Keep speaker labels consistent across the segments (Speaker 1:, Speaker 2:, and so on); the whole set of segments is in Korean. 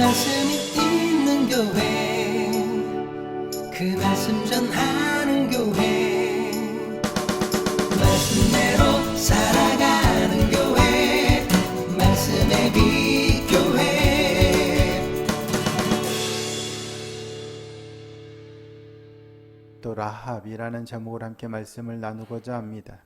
Speaker 1: 말씀이 있는 교회, 그 말씀 전하는 교회, 말씀대로 살아가는 교회, 말씀의 빛 교회.
Speaker 2: 또 라합이라는 제목으로 함께 말씀을 나누고자 합니다.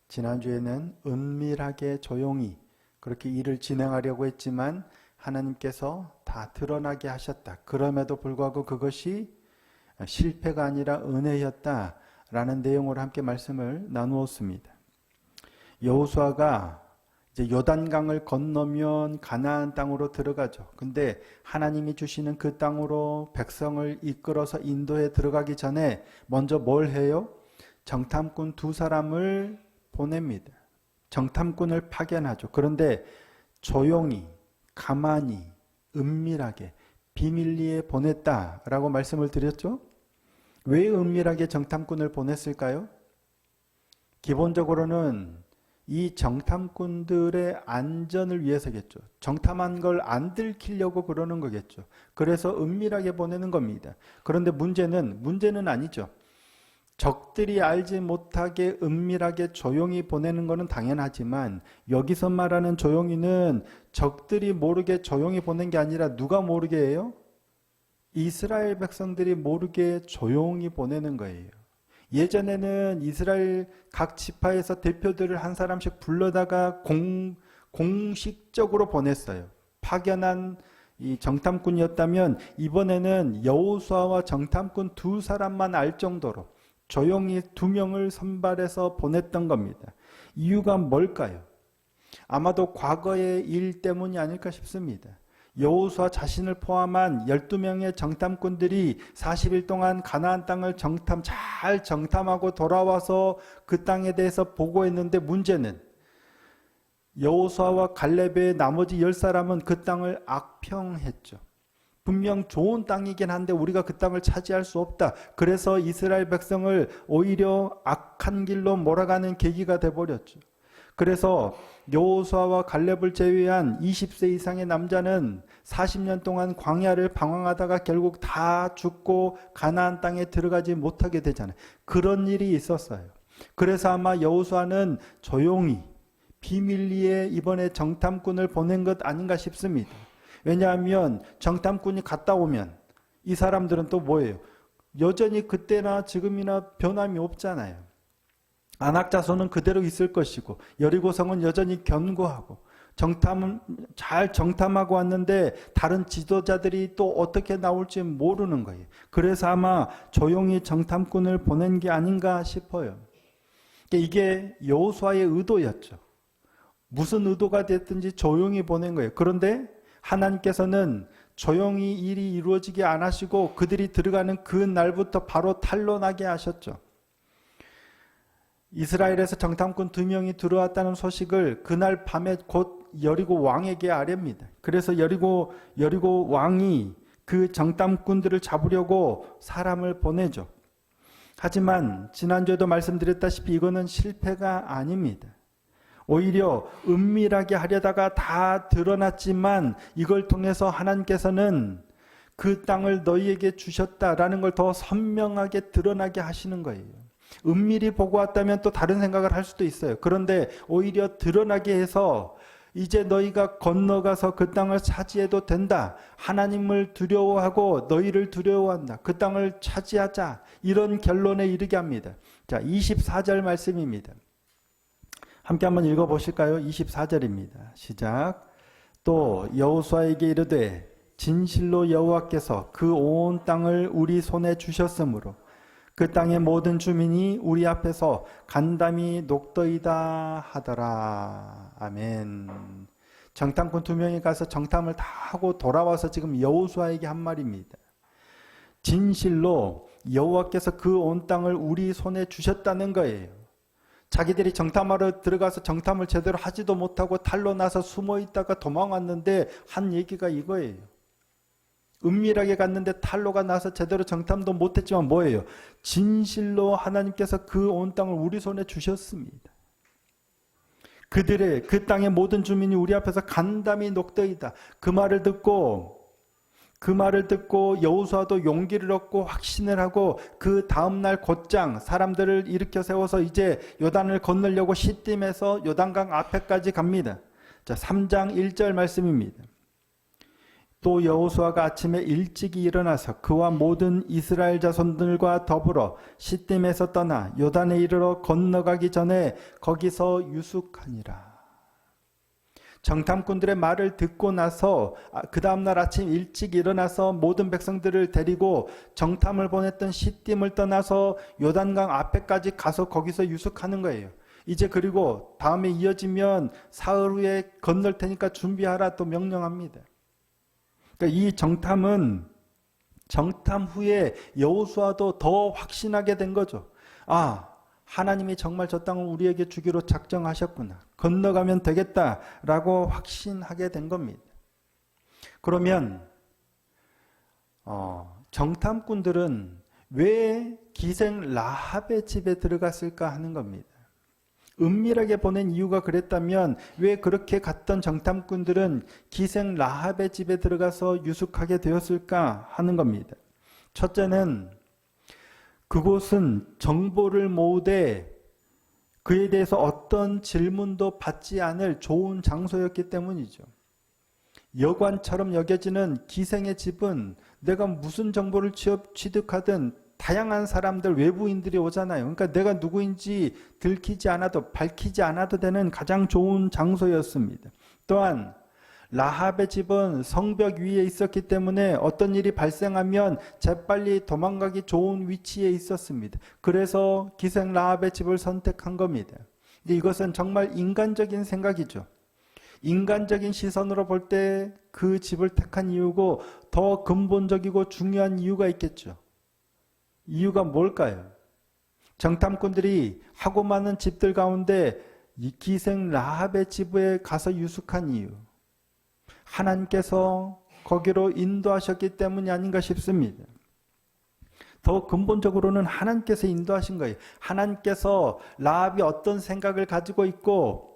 Speaker 2: 지난주에는 은밀하게 조용히 그렇게 일을 진행하려고 했지만 하나님께서 다 드러나게 하셨다. 그럼에도 불구하고 그것이 실패가 아니라 은혜였다라는 내용으로 함께 말씀을 나누었습니다. 여호수아가 이제 요단강을 건너면 가나안 땅으로 들어가죠. 근데 하나님이 주시는 그 땅으로 백성을 이끌어서 인도에 들어가기 전에 먼저 뭘 해요? 정탐꾼 2사람을 보냅니다. 정탐꾼을 파견하죠. 그런데 조용히, 가만히, 은밀하게, 비밀리에 보냈다라고 말씀을 드렸죠. 왜 은밀하게 정탐꾼을 보냈을까요? 기본적으로는 이 정탐꾼들의 안전을 위해서겠죠. 정탐한 걸 안 들키려고 그러는 거겠죠. 그래서 은밀하게 보내는 겁니다. 그런데 문제는 아니죠. 적들이 알지 못하게 은밀하게 조용히 보내는 것은 당연하지만 여기서 말하는 조용히는 적들이 모르게 조용히 보낸 게 아니라 누가 모르게 해요? 이스라엘 백성들이 모르게 조용히 보내는 거예요. 예전에는 이스라엘 각 지파에서 대표들을 한 사람씩 불러다가 공식적으로 보냈어요. 파견한 이 정탐꾼이었다면 이번에는 여호수아와 정탐꾼 2사람만 알 정도로 조용히 2명을 선발해서 보냈던 겁니다. 이유가 뭘까요? 아마도 과거의 일 때문이 아닐까 싶습니다. 여호수아 자신을 포함한 12명의 정탐꾼들이 40일 동안 가나안 땅을 잘 정탐하고 돌아와서 그 땅에 대해서 보고했는데 문제는 여호수아와 갈렙의 나머지 10사람은 그 땅을 악평했죠. 분명 좋은 땅이긴 한데 우리가 그 땅을 차지할 수 없다. 그래서 이스라엘 백성을 오히려 악한 길로 몰아가는 계기가 돼버렸죠. 그래서 여호수아와 갈렙을 제외한 20세 이상의 남자는 40년 동안 광야를 방황하다가 결국 다 죽고 가나안 땅에 들어가지 못하게 되잖아요. 그런 일이 있었어요. 그래서 아마 여호수아는 조용히 비밀리에 이번에 정탐꾼을 보낸 것 아닌가 싶습니다. 왜냐하면 정탐꾼이 갔다 오면 이 사람들은 또 뭐예요? 여전히 그때나 지금이나 변함이 없잖아요. 안악자손은 그대로 있을 것이고 여리고성은 여전히 견고하고 잘 정탐하고 왔는데 다른 지도자들이 또 어떻게 나올지 모르는 거예요. 그래서 아마 조용히 정탐꾼을 보낸 게 아닌가 싶어요. 이게 여호수아의 의도였죠. 무슨 의도가 됐든지 조용히 보낸 거예요. 그런데 하나님께서는 조용히 일이 이루어지게 안 하시고 그들이 들어가는 그 날부터 바로 탄로나게 하셨죠. 이스라엘에서 정탐꾼 2명이 들어왔다는 소식을 그날 밤에 곧 여리고 왕에게 아뢰입니다. 그래서 여리고 왕이 그 정탐꾼들을 잡으려고 사람을 보내죠. 하지만 지난주에도 말씀드렸다시피 이거는 실패가 아닙니다. 오히려 은밀하게 하려다가 다 드러났지만 이걸 통해서 하나님께서는 그 땅을 너희에게 주셨다라는 걸 더 선명하게 드러나게 하시는 거예요. 은밀히 보고 왔다면 또 다른 생각을 할 수도 있어요. 그런데 오히려 드러나게 해서 이제 너희가 건너가서 그 땅을 차지해도 된다. 하나님을 두려워하고 너희를 두려워한다. 그 땅을 차지하자. 이런 결론에 이르게 합니다. 자, 24절 말씀입니다. 함께 한번 읽어보실까요? 24절입니다. 시작. 또 여호수아에게 이르되 진실로 여호와께서 그 온 땅을 우리 손에 주셨으므로 그 땅의 모든 주민이 우리 앞에서 간담이 녹더이다 하더라. 아멘. 정탐꾼 2명이 가서 정탐을 다 하고 돌아와서 지금 여호수아에게 한 말입니다. 진실로 여호와께서 그 온 땅을 우리 손에 주셨다는 거예요. 자기들이 정탐하러 들어가서 정탐을 제대로 하지도 못하고 탈로 나서 숨어 있다가 도망왔는데 한 얘기가 이거예요. 은밀하게 갔는데 탈로가 나서 제대로 정탐도 못했지만 뭐예요? 진실로 하나님께서 그 온 땅을 우리 손에 주셨습니다. 그 땅의 모든 주민이 우리 앞에서 간담이 녹더이다. 그 말을 듣고 그 말을 듣고 여호수아도 용기를 얻고 확신을 하고 그 다음날 곧장 사람들을 일으켜 세워서 이제 요단을 건너려고 시딤에서 요단강 앞에까지 갑니다. 자, 3장 1절 말씀입니다. 또 여호수아가 아침에 일찍이 일어나서 그와 모든 이스라엘 자손들과 더불어 시딤에서 떠나 요단에 이르러 건너가기 전에 거기서 유숙하니라. 정탐꾼들의 말을 듣고 나서 그 다음날 아침 일찍 일어나서 모든 백성들을 데리고 정탐을 보냈던 시딤을 떠나서 요단강 앞에까지 가서 거기서 유숙하는 거예요. 이제 그리고 다음에 이어지면 사흘 후에 건널 테니까 준비하라 또 명령합니다. 그러니까 이 정탐은 정탐 후에 여호수아도 더 확신하게 된 거죠. 아, 하나님이 정말 저 땅을 우리에게 주기로 작정하셨구나. 건너가면 되겠다라고 확신하게 된 겁니다. 그러면 정탐꾼들은 왜 기생 라합의 집에 들어갔을까 하는 겁니다. 은밀하게 보낸 이유가 그랬다면 왜 그렇게 갔던 정탐꾼들은 기생 라합의 집에 들어가서 유숙하게 되었을까 하는 겁니다. 첫째는 그곳은 정보를 모으되 그에 대해서 어떤 질문도 받지 않을 좋은 장소였기 때문이죠. 여관처럼 여겨지는 기생의 집은 내가 무슨 정보를 취득하든 다양한 사람들, 외부인들이 오잖아요. 그러니까 내가 누구인지 들키지 않아도, 밝히지 않아도 되는 가장 좋은 장소였습니다. 또한 라합의 집은 성벽 위에 있었기 때문에 어떤 일이 발생하면 재빨리 도망가기 좋은 위치에 있었습니다. 그래서 기생 라합의 집을 선택한 겁니다. 이것은 정말 인간적인 생각이죠. 인간적인 시선으로 볼 때 그 집을 택한 이유고 더 근본적이고 중요한 이유가 있겠죠. 이유가 뭘까요? 정탐꾼들이 하고 많은 집들 가운데 이 기생 라합의 집에 가서 유숙한 이유. 하나님께서 거기로 인도하셨기 때문이 아닌가 싶습니다. 더 근본적으로는 하나님께서 인도하신 거예요. 하나님께서 라합이 어떤 생각을 가지고 있고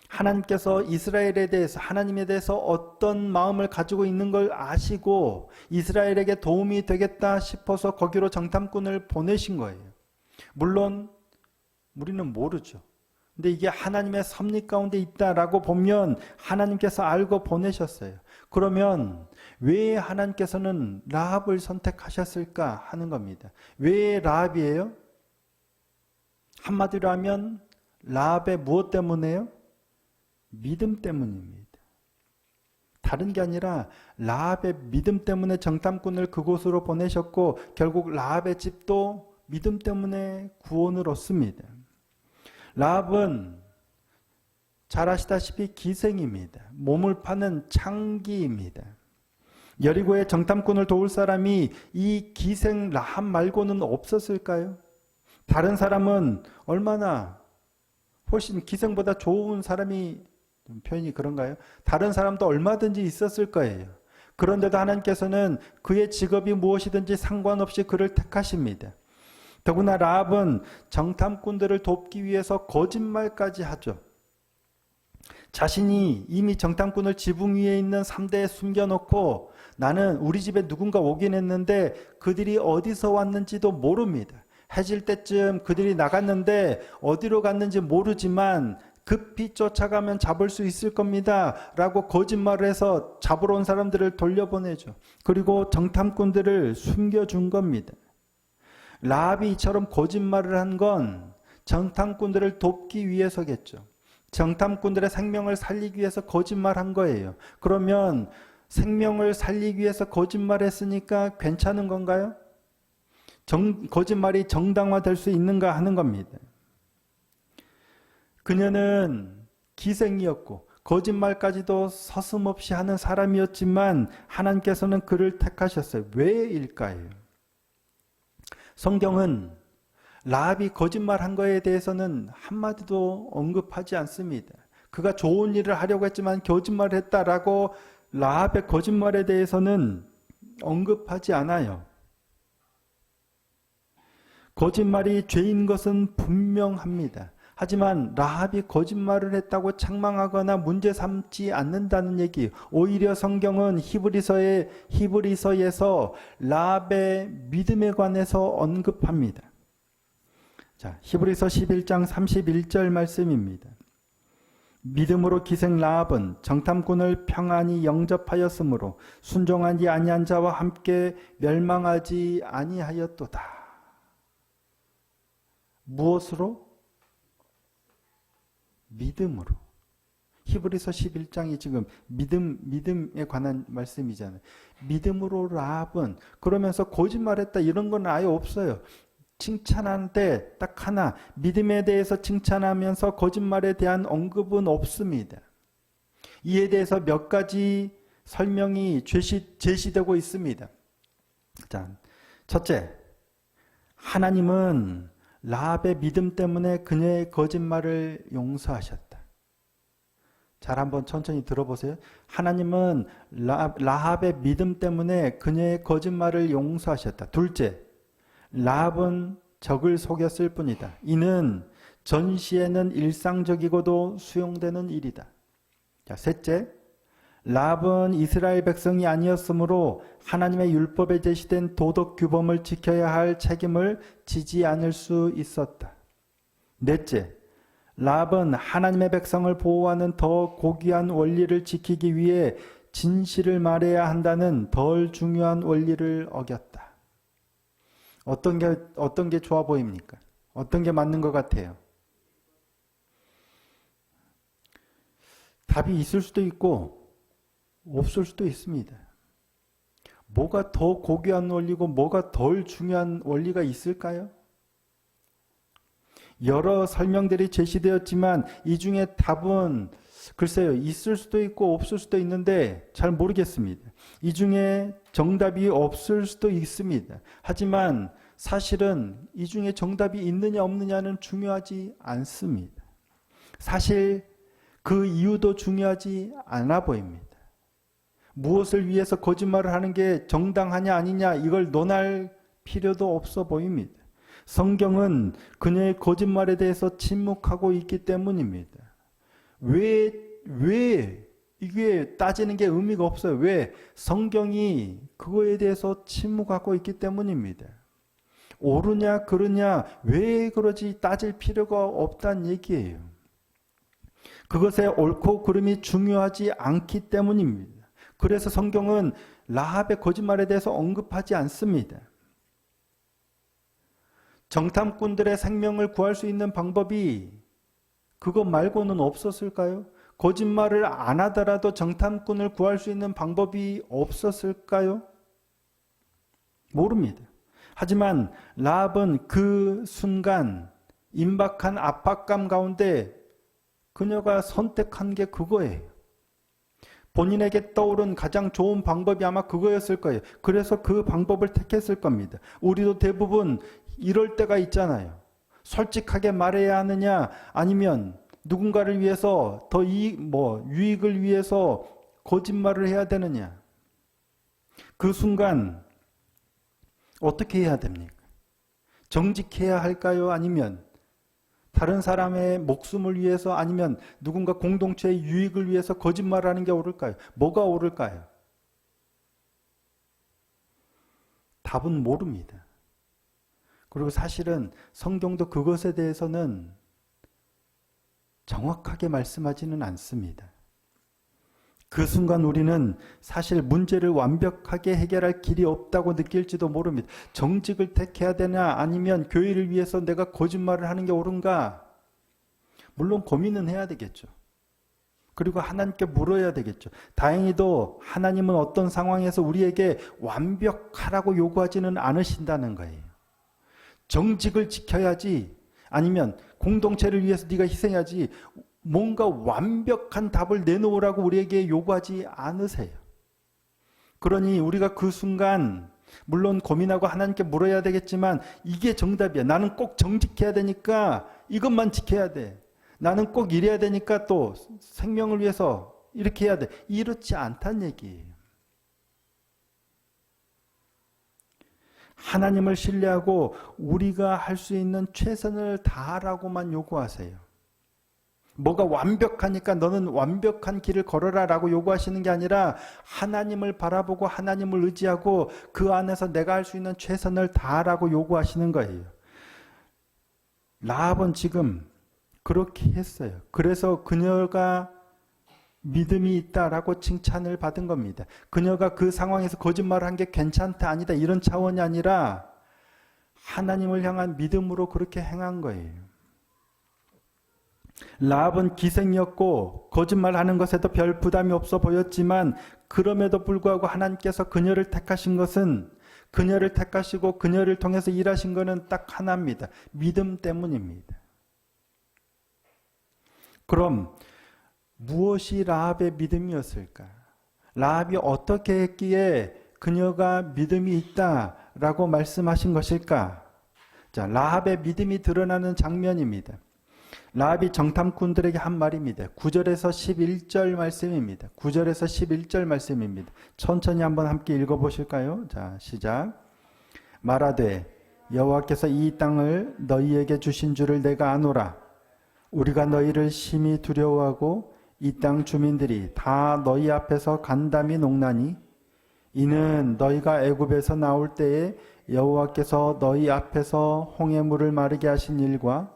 Speaker 2: 하나님께서 이스라엘에 대해서 하나님에 대해서 어떤 마음을 가지고 있는 걸 아시고 이스라엘에게 도움이 되겠다 싶어서 거기로 정탐꾼을 보내신 거예요. 물론 우리는 모르죠. 근데 이게 하나님의 섭리 가운데 있다라고 보면 하나님께서 알고 보내셨어요. 그러면 왜 하나님께서는 라합을 선택하셨을까 하는 겁니다. 왜 라합이에요? 한마디로 하면 라합의 무엇 때문에요? 믿음 때문입니다. 다른 게 아니라 라합의 믿음 때문에 정탐꾼을 그곳으로 보내셨고 결국 라합의 집도 믿음 때문에 구원을 얻습니다. 라합은 잘 아시다시피 기생입니다. 몸을 파는 창기입니다. 여리고의 정탐꾼을 도울 사람이 이 기생 라합 말고는 없었을까요? 다른 사람은 얼마나 훨씬 기생보다 좋은 사람이 표현이 그런가요? 다른 사람도 얼마든지 있었을 거예요. 그런데도 하나님께서는 그의 직업이 무엇이든지 상관없이 그를 택하십니다. 더구나 라합은 정탐꾼들을 돕기 위해서 거짓말까지 하죠. 자신이 이미 정탐꾼을 지붕 위에 있는 3대에 숨겨놓고 나는 우리 집에 누군가 오긴 했는데 그들이 어디서 왔는지도 모릅니다. 해질 때쯤 그들이 나갔는데 어디로 갔는지 모르지만 급히 쫓아가면 잡을 수 있을 겁니다. 라고 거짓말을 해서 잡으러 온 사람들을 돌려보내죠. 그리고 정탐꾼들을 숨겨준 겁니다. 라합이 이처럼 거짓말을 한 건 정탐꾼들을 돕기 위해서겠죠. 정탐꾼들의 생명을 살리기 위해서 거짓말한 거예요. 그러면 생명을 살리기 위해서 거짓말했으니까 괜찮은 건가요? 거짓말이 정당화될 수 있는가 하는 겁니다. 그녀는 기생이었고 거짓말까지도 서슴없이 하는 사람이었지만 하나님께서는 그를 택하셨어요. 왜일까요? 성경은 라합이 거짓말한 거에 대해서는 한마디도 언급하지 않습니다. 그가 좋은 일을 하려고 했지만 거짓말을 했다라고 라합의 거짓말에 대해서는 언급하지 않아요. 거짓말이 죄인 것은 분명합니다. 하지만 라합이 거짓말을 했다고 책망하거나 문제 삼지 않는다는 얘기. 오히려 성경은 히브리서에서 라합의 믿음에 관해서 언급합니다. 자, 히브리서 11장 31절 말씀입니다. 믿음으로 기생 라합은 정탐꾼을 평안히 영접하였으므로 순종하지 아니한 자와 함께 멸망하지 아니하였도다. 무엇으로? 믿음으로. 히브리서 11장이 지금 믿음에 관한 말씀이잖아요. 믿음으로 라합은, 그러면서 거짓말했다 이런 건 아예 없어요. 칭찬하는데 딱 하나, 믿음에 대해서 칭찬하면서 거짓말에 대한 언급은 없습니다. 이에 대해서 몇 가지 설명이 제시되고 있습니다. 자, 첫째, 하나님은 라합의 믿음 때문에 그녀의 거짓말을 용서하셨다. 잘 한번 천천히 들어보세요. 하나님은 라합의 믿음 때문에 그녀의 거짓말을 용서하셨다. 둘째, 라합은 적을 속였을 뿐이다. 이는 전시에는 일상적이고도 수용되는 일이다. 자, 셋째, 라합은 이스라엘 백성이 아니었으므로 하나님의 율법에 제시된 도덕 규범을 지켜야 할 책임을 지지 않을 수 있었다. 넷째, 라합은 하나님의 백성을 보호하는 더 고귀한 원리를 지키기 위해 진실을 말해야 한다는 덜 중요한 원리를 어겼다. 어떤 게 좋아 보입니까? 어떤 게 맞는 것 같아요? 답이 있을 수도 있고 없을 수도 있습니다. 뭐가 더 고귀한 원리고 뭐가 덜 중요한 원리가 있을까요? 여러 설명들이 제시되었지만 이 중에 답은 글쎄요, 있을 수도 있고 없을 수도 있는데 잘 모르겠습니다. 이 중에 정답이 없을 수도 있습니다. 하지만 사실은 이 중에 정답이 있느냐 없느냐는 중요하지 않습니다. 사실 그 이유도 중요하지 않아 보입니다. 무엇을 위해서 거짓말을 하는 게 정당하냐 아니냐 이걸 논할 필요도 없어 보입니다. 성경은 그녀의 거짓말에 대해서 침묵하고 있기 때문입니다. 왜 이게 따지는 게 의미가 없어요. 왜? 성경이 그거에 대해서 침묵하고 있기 때문입니다. 옳으냐 그르냐 왜 그러지 따질 필요가 없다는 얘기예요. 그것의 옳고 그름이 중요하지 않기 때문입니다. 그래서 성경은 라합의 거짓말에 대해서 언급하지 않습니다. 정탐꾼들의 생명을 구할 수 있는 방법이 그것 말고는 없었을까요? 거짓말을 안 하더라도 정탐꾼을 구할 수 있는 방법이 없었을까요? 모릅니다. 하지만 라합은 그 순간 임박한 압박감 가운데 그녀가 선택한 게 그거예요. 본인에게 떠오른 가장 좋은 방법이 아마 그거였을 거예요. 그래서 그 방법을 택했을 겁니다. 우리도 대부분 이럴 때가 있잖아요. 솔직하게 말해야 하느냐 아니면 누군가를 위해서 더 유익을 위해서 거짓말을 해야 되느냐. 그 순간 어떻게 해야 됩니까? 정직해야 할까요? 아니면 다른 사람의 목숨을 위해서 아니면 누군가 공동체의 유익을 위해서 거짓말하는 게 옳을까요? 뭐가 옳을까요? 답은 모릅니다. 그리고 사실은 성경도 그것에 대해서는 정확하게 말씀하지는 않습니다. 그 순간 우리는 사실 문제를 완벽하게 해결할 길이 없다고 느낄지도 모릅니다. 정직을 택해야 되나 아니면 교회를 위해서 내가 거짓말을 하는 게 옳은가? 물론 고민은 해야 되겠죠. 그리고 하나님께 물어야 되겠죠. 다행히도 하나님은 어떤 상황에서 우리에게 완벽하라고 요구하지는 않으신다는 거예요. 정직을 지켜야지 아니면 공동체를 위해서 네가 희생해야지 뭔가 완벽한 답을 내놓으라고 우리에게 요구하지 않으세요. 그러니 우리가 그 순간 물론 고민하고 하나님께 물어야 되겠지만 이게 정답이야. 나는 꼭 정직해야 되니까 이것만 지켜야 돼. 나는 꼭 이래야 되니까 또 생명을 위해서 이렇게 해야 돼. 이렇지 않다는 얘기예요. 하나님을 신뢰하고 우리가 할 수 있는 최선을 다하라고만 요구하세요. 뭐가 완벽하니까 너는 완벽한 길을 걸어라라고 요구하시는 게 아니라 하나님을 바라보고 하나님을 의지하고 그 안에서 내가 할 수 있는 최선을 다하라고 요구하시는 거예요. 라합은 지금 그렇게 했어요. 그래서 그녀가 믿음이 있다라고 칭찬을 받은 겁니다. 그녀가 그 상황에서 거짓말을 한 게 괜찮다 아니다 이런 차원이 아니라 하나님을 향한 믿음으로 그렇게 행한 거예요. 라합은 기생이었고 거짓말하는 것에도 별 부담이 없어 보였지만 그럼에도 불구하고 하나님께서 그녀를 택하신 것은 그녀를 택하시고 그녀를 통해서 일하신 것은 딱 하나입니다. 믿음 때문입니다. 그럼 무엇이 라합의 믿음이었을까? 라합이 어떻게 했기에 그녀가 믿음이 있다라고 말씀하신 것일까? 자, 라합의 믿음이 드러나는 장면입니다. 라합이 정탐꾼들에게 한 말입니다. 9절에서 11절 말씀입니다. 9절에서 11절 말씀입니다. 천천히 한번 함께 읽어보실까요? 자, 시작. 말하되 여호와께서 이 땅을 너희에게 주신 줄을 내가 아노라. 우리가 너희를 심히 두려워하고 이 땅 주민들이 다 너희 앞에서 간담이 녹나니 이는 너희가 애굽에서 나올 때에 여호와께서 너희 앞에서 홍해물을 마르게 하신 일과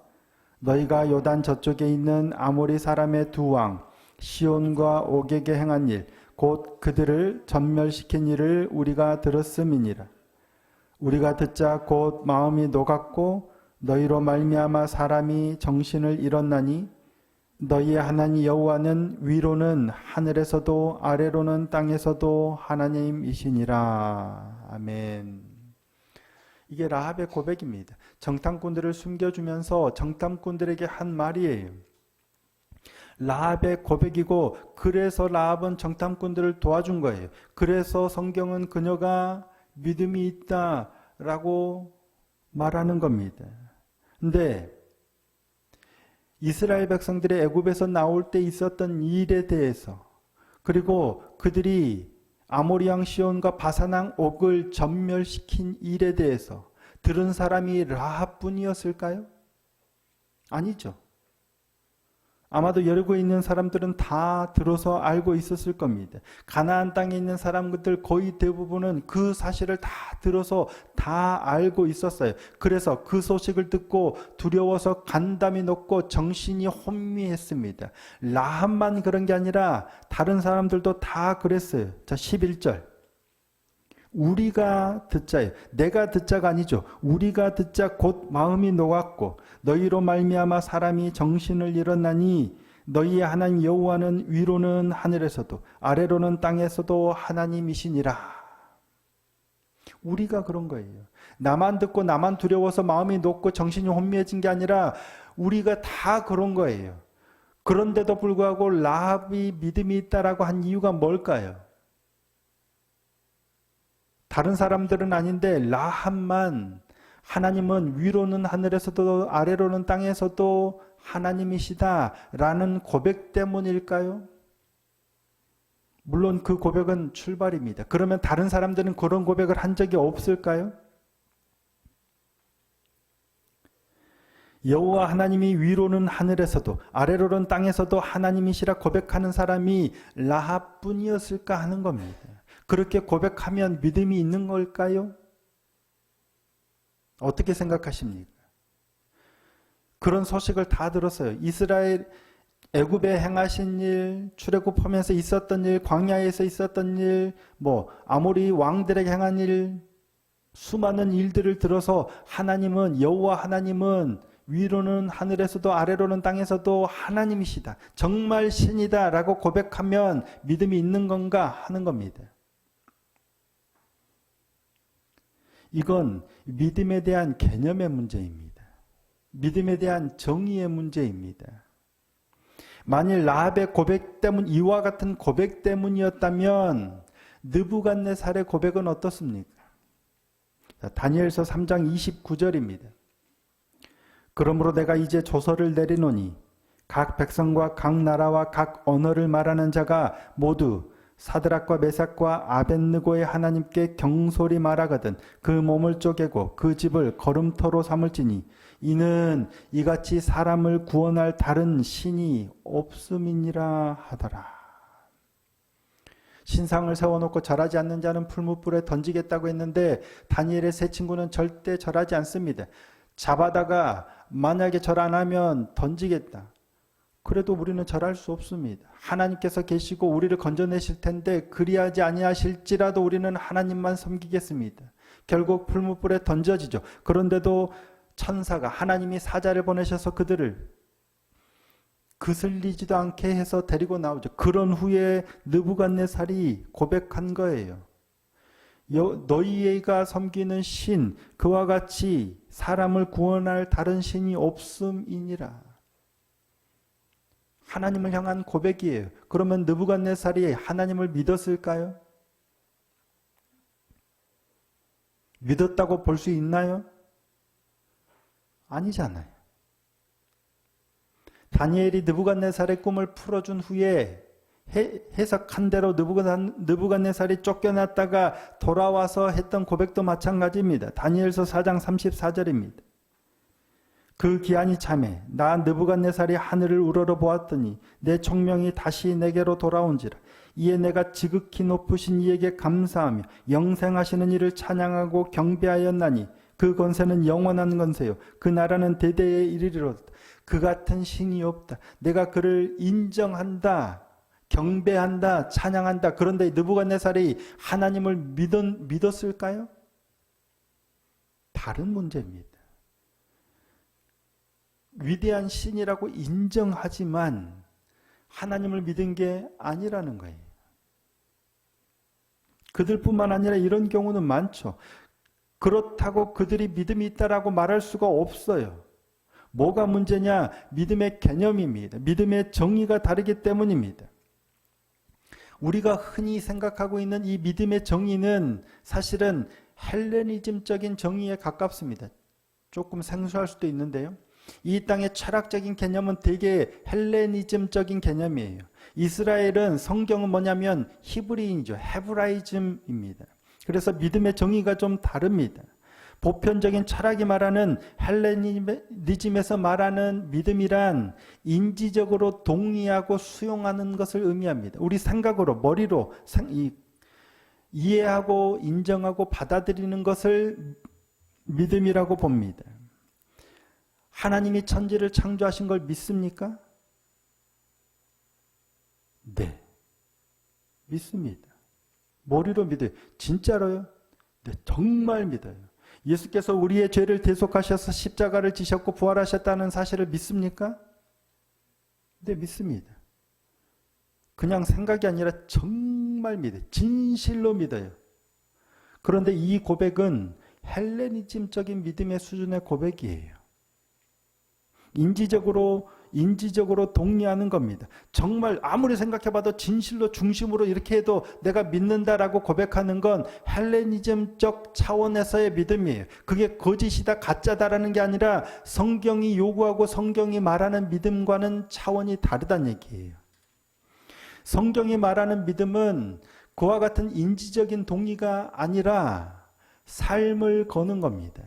Speaker 2: 너희가 요단 저쪽에 있는 아모리 사람의 두 왕 시온과 옥에게 행한 일 곧 그들을 전멸시킨 일을 우리가 들었음이니라. 우리가 듣자 곧 마음이 녹았고 너희로 말미암아 사람이 정신을 잃었나니 너희의 하나님 여호와는 위로는 하늘에서도 아래로는 땅에서도 하나님이시니라. 아멘. 이게 라합의 고백입니다. 정탐꾼들을 숨겨주면서 정탐꾼들에게 한 말이에요. 라합의 고백이고 그래서 라합은 정탐꾼들을 도와준 거예요. 그래서 성경은 그녀가 믿음이 있다라고 말하는 겁니다. 근데 이스라엘 백성들이 애굽에서 나올 때 있었던 일에 대해서 그리고 그들이 아모리 왕 시온과 바산 왕 옥을 전멸시킨 일에 대해서 들은 사람이 라합뿐이었을까요? 아니죠. 아마도 여리고에 있는 사람들은 다 들어서 알고 있었을 겁니다. 가나안 땅에 있는 사람들 거의 대부분은 그 사실을 다 들어서 다 알고 있었어요. 그래서 그 소식을 듣고 두려워서 간담이 높고 정신이 혼미했습니다. 라합만 그런 게 아니라 다른 사람들도 다 그랬어요. 자, 11절. 우리가 듣자예요. 내가 듣자가 아니죠. 우리가 듣자 곧 마음이 녹았고 너희로 말미암아 사람이 정신을 잃었나니 너희의 하나님 여호와는 위로는 하늘에서도 아래로는 땅에서도 하나님이시니라. 우리가 그런 거예요. 나만 듣고 나만 두려워서 마음이 녹고 정신이 혼미해진 게 아니라 우리가 다 그런 거예요. 그런데도 불구하고 라합이 믿음이 있다라고 한 이유가 뭘까요? 다른 사람들은 아닌데 라합만 하나님은 위로는 하늘에서도 아래로는 땅에서도 하나님이시다라는 고백 때문일까요? 물론 그 고백은 출발입니다. 그러면 다른 사람들은 그런 고백을 한 적이 없을까요? 여호와 하나님이 위로는 하늘에서도 아래로는 땅에서도 하나님이시라 고백하는 사람이 라합뿐이었을까 하는 겁니다. 그렇게 고백하면 믿음이 있는 걸까요? 어떻게 생각하십니까? 그런 소식을 다 들었어요. 이스라엘 애굽에 행하신 일, 출애굽하면서 있었던 일, 광야에서 있었던 일, 아모리 왕들에게 행한 일, 수많은 일들을 들어서 하나님은 여호와 하나님은 위로는 하늘에서도 아래로는 땅에서도 하나님이시다. 정말 신이다라고 고백하면 믿음이 있는 건가 하는 겁니다. 이건 믿음에 대한 개념의 문제입니다. 믿음에 대한 정의의 문제입니다. 만일 라합의 고백 때문, 이와 같은 고백 때문이었다면 느부갓네살의 고백은 어떻습니까? 다니엘서 3장 29절입니다. 그러므로 내가 이제 조서를 내리노니 각 백성과 각 나라와 각 언어를 말하는 자가 모두 사드락과 메삭과 아벳느고의 하나님께 경솔히 말하거든 그 몸을 쪼개고 그 집을 거름터로 삼을지니 이는 이같이 사람을 구원할 다른 신이 없음이니라 하더라. 신상을 세워놓고 절하지 않는 자는 풀무불에 던지겠다고 했는데 다니엘의 세 친구는 절대 절하지 않습니다. 잡아다가 만약에 절 안 하면 던지겠다. 그래도 우리는 절할 수 없습니다. 하나님께서 계시고 우리를 건져내실 텐데 그리하지 아니하실지라도 우리는 하나님만 섬기겠습니다. 결국 풀무불에 던져지죠. 그런데도 천사가 하나님이 사자를 보내셔서 그들을 그슬리지도 않게 해서 데리고 나오죠. 그런 후에 느부갓네살이 고백한 거예요. 너희가 섬기는 신 그와 같이 사람을 구원할 다른 신이 없음이니라. 하나님을 향한 고백이에요. 그러면 느부갓네살이 하나님을 믿었을까요? 믿었다고 볼 수 있나요? 아니잖아요. 다니엘이 느부갓네살의 꿈을 풀어준 후에 해석한 대로 느부갓네살이 쫓겨났다가 돌아와서 했던 고백도 마찬가지입니다. 다니엘서 4장 34절입니다. 그 기한이 참에 나 느부갓네살이 하늘을 우러러 보았더니 내 총명이 다시 내게로 돌아온지라. 이에 내가 지극히 높으신 이에게 감사하며 영생하시는 이를 찬양하고 경배하였나니 그 권세는 영원한 권세요 그 나라는 대대에 이르리로다. 그 같은 신이 없다. 내가 그를 인정한다, 경배한다, 찬양한다. 그런데 느부갓네살이 하나님을 믿었을까요? 다른 문제입니다. 위대한 신이라고 인정하지만 하나님을 믿은 게 아니라는 거예요. 그들뿐만 아니라 이런 경우는 많죠. 그렇다고 그들이 믿음이 있다라고 말할 수가 없어요. 뭐가 문제냐? 믿음의 개념입니다. 믿음의 정의가 다르기 때문입니다. 우리가 흔히 생각하고 있는 이 믿음의 정의는 사실은 헬레니즘적인 정의에 가깝습니다. 조금 생소할 수도 있는데요. 이 땅의 철학적인 개념은 되게 헬레니즘적인 개념이에요. 이스라엘은 성경은 뭐냐면 히브리인이죠. 헤브라이즘입니다. 그래서 믿음의 정의가 좀 다릅니다. 보편적인 철학이 말하는 헬레니즘에서 말하는 믿음이란 인지적으로 동의하고 수용하는 것을 의미합니다. 우리 생각으로, 머리로 이해하고 인정하고 받아들이는 것을 믿음이라고 봅니다. 하나님이 천지를 창조하신 걸 믿습니까? 네, 믿습니다. 머리로 믿어요. 진짜로요? 네, 정말 믿어요. 예수께서 우리의 죄를 대속하셔서 십자가를 지셨고 부활하셨다는 사실을 믿습니까? 네, 믿습니다. 그냥 생각이 아니라 정말 믿어요. 진실로 믿어요. 그런데 이 고백은 헬레니즘적인 믿음의 수준의 고백이에요. 인지적으로 동의하는 겁니다. 정말 아무리 생각해봐도 진실로 중심으로 이렇게 해도 내가 믿는다라고 고백하는 건 헬레니즘적 차원에서의 믿음이에요. 그게 거짓이다, 가짜다라는 게 아니라 성경이 요구하고 성경이 말하는 믿음과는 차원이 다르다는 얘기예요. 성경이 말하는 믿음은 그와 같은 인지적인 동의가 아니라 삶을 거는 겁니다.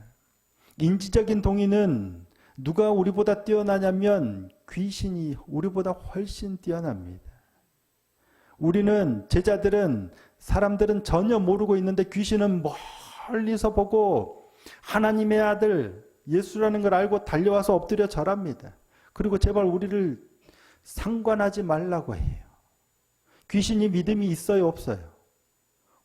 Speaker 2: 인지적인 동의는 누가 우리보다 뛰어나냐면 귀신이 우리보다 훨씬 뛰어납니다. 우리는 제자들은 사람들은 전혀 모르고 있는데 귀신은 멀리서 보고 하나님의 아들 예수라는 걸 알고 달려와서 엎드려 절합니다. 그리고 제발 우리를 상관하지 말라고 해요. 귀신이 믿음이 있어요, 없어요?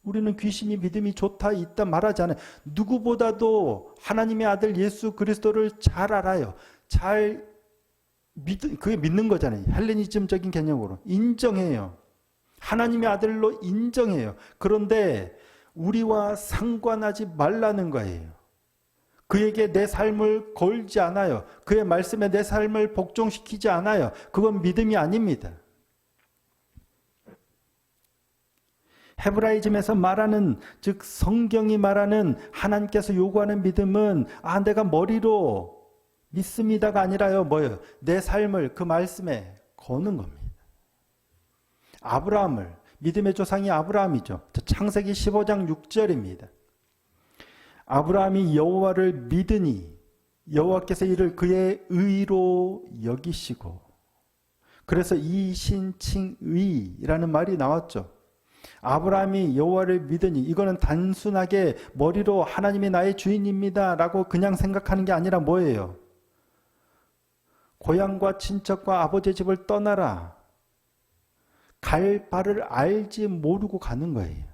Speaker 2: 우리는 귀신이 믿음이 좋다, 있다 말하지 않아요. 누구보다도 하나님의 아들 예수 그리스도를 잘 알아요. 그게 믿는 거잖아요. 헬레니즘적인 개념으로. 인정해요. 하나님의 아들로 인정해요. 그런데 우리와 상관하지 말라는 거예요. 그에게 내 삶을 걸지 않아요. 그의 말씀에 내 삶을 복종시키지 않아요. 그건 믿음이 아닙니다. 헤브라이즘에서 말하는, 즉 성경이 말하는 하나님께서 요구하는 믿음은 내가 머리로 믿습니다가 아니라요. 뭐예요? 내 삶을 그 말씀에 거는 겁니다. 아브라함을, 믿음의 조상이 아브라함이죠. 창세기 15장 6절입니다. 아브라함이 여호와를 믿으니 여호와께서 이를 그의 의로 여기시고, 그래서 이신칭의라는 말이 나왔죠. 아브라함이 여호와를 믿으니, 이거는 단순하게 머리로 하나님이 나의 주인입니다 라고 그냥 생각하는 게 아니라 뭐예요? 고향과 친척과 아버지의 집을 떠나라. 갈 바를 알지 모르고 가는 거예요.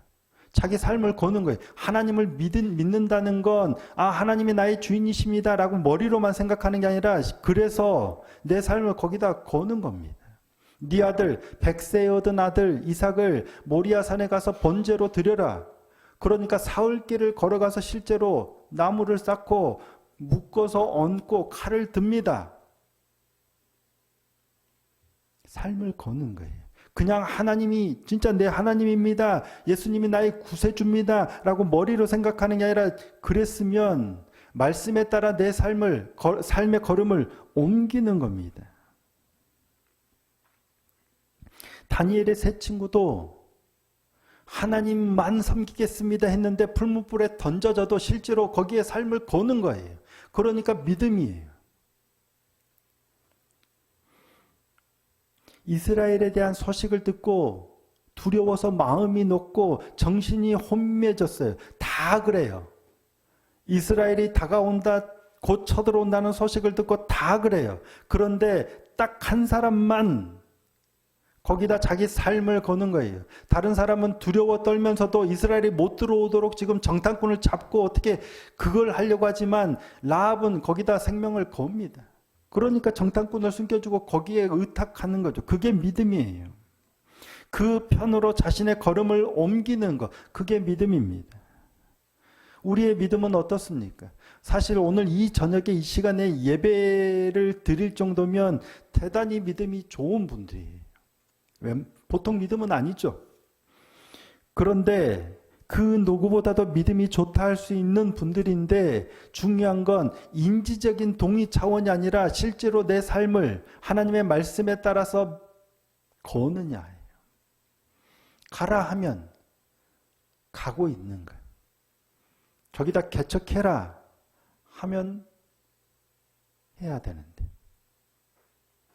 Speaker 2: 자기 삶을 거는 거예요. 하나님을 믿는다는 건 하나님이 나의 주인이십니다 라고 머리로만 생각하는 게 아니라, 그래서 내 삶을 거기다 거는 겁니다. 네 아들, 100세에 얻은 아들 이삭을 모리아산에 가서 번제로 드려라. 그러니까 사흘길을 걸어가서 실제로 나무를 쌓고 묶어서 얹고 칼을 듭니다. 삶을 거는 거예요. 그냥 하나님이 진짜 내 하나님입니다, 예수님이 나의 구세주입니다 라고 머리로 생각하는 게 아니라, 그랬으면 말씀에 따라 내 삶의 걸음을 옮기는 겁니다. 다니엘의 세 친구도 하나님만 섬기겠습니다 했는데 풀무불에 던져져도 실제로 거기에 삶을 거는 거예요. 그러니까 믿음이에요. 이스라엘에 대한 소식을 듣고 두려워서 마음이 녹고 정신이 혼미해졌어요. 다 그래요. 이스라엘이 다가온다, 곧 쳐들어온다는 소식을 듣고 다 그래요. 그런데 딱 한 사람만 거기다 자기 삶을 거는 거예요. 다른 사람은 두려워 떨면서도 이스라엘이 못 들어오도록 지금 정탐꾼을 잡고 어떻게 그걸 하려고 하지만, 라합은 거기다 생명을 겁니다. 그러니까 정탐꾼을 숨겨주고 거기에 의탁하는 거죠. 그게 믿음이에요. 그 편으로 자신의 걸음을 옮기는 것, 그게 믿음입니다. 우리의 믿음은 어떻습니까? 사실 오늘 이 저녁에 이 시간에 예배를 드릴 정도면 대단히 믿음이 좋은 분들이에요. 보통 믿음은 아니죠. 그런데 그 누구보다도 믿음이 좋다 할 수 있는 분들인데, 중요한 건 인지적인 동의 차원이 아니라 실제로 내 삶을 하나님의 말씀에 따라서 거느냐예요. 가라 하면 가고 있는 거예요. 저기다 개척해라 하면 해야 되는데,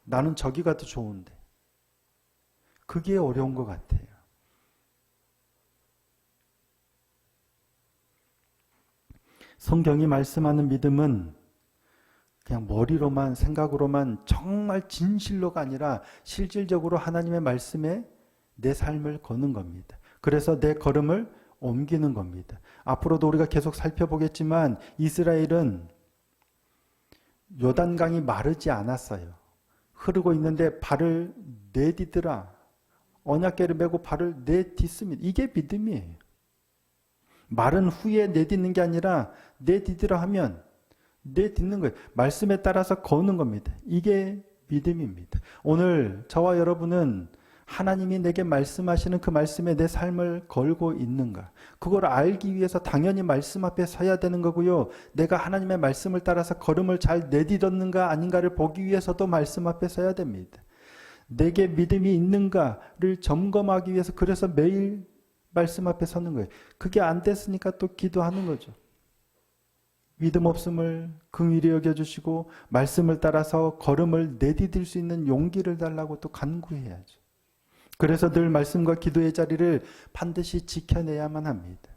Speaker 2: 나는 저기가 더 좋은데, 그게 어려운 것 같아요. 성경이 말씀하는 믿음은 그냥 머리로만, 생각으로만, 정말 진실로가 아니라 실질적으로 하나님의 말씀에 내 삶을 거는 겁니다. 그래서 내 걸음을 옮기는 겁니다. 앞으로도 우리가 계속 살펴보겠지만, 이스라엘은 요단강이 마르지 않았어요. 흐르고 있는데 발을 내디드라. 언약궤를 메고 발을 내딛습니다. 이게 믿음이에요. 마른 후에 내딛는 게 아니라 내딛으라 하면 내딛는 거예요. 말씀에 따라서 거는 겁니다. 이게 믿음입니다. 오늘 저와 여러분은 하나님이 내게 말씀하시는 그 말씀에 내 삶을 걸고 있는가, 그걸 알기 위해서 당연히 말씀 앞에 서야 되는 거고요. 내가 하나님의 말씀을 따라서 걸음을 잘 내딛었는가 아닌가를 보기 위해서도 말씀 앞에 서야 됩니다. 내게 믿음이 있는가를 점검하기 위해서 그래서 매일 말씀 앞에 서는 거예요. 그게 안 됐으니까 또 기도하는 거죠. 믿음 없음을 긍휼히 여겨주시고 말씀을 따라서 걸음을 내디딜 수 있는 용기를 달라고 또 간구해야죠. 그래서 늘 말씀과 기도의 자리를 반드시 지켜내야만 합니다.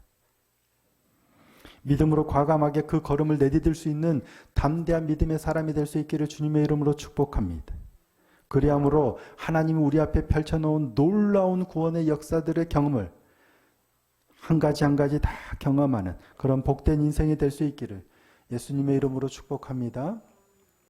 Speaker 2: 믿음으로 과감하게 그 걸음을 내디딜 수 있는 담대한 믿음의 사람이 될 수 있기를 주님의 이름으로 축복합니다. 그리함으로 하나님이 우리 앞에 펼쳐놓은 놀라운 구원의 역사들의 경험을 한 가지 한 가지 다 경험하는 그런 복된 인생이 될 수 있기를 예수님의 이름으로 축복합니다.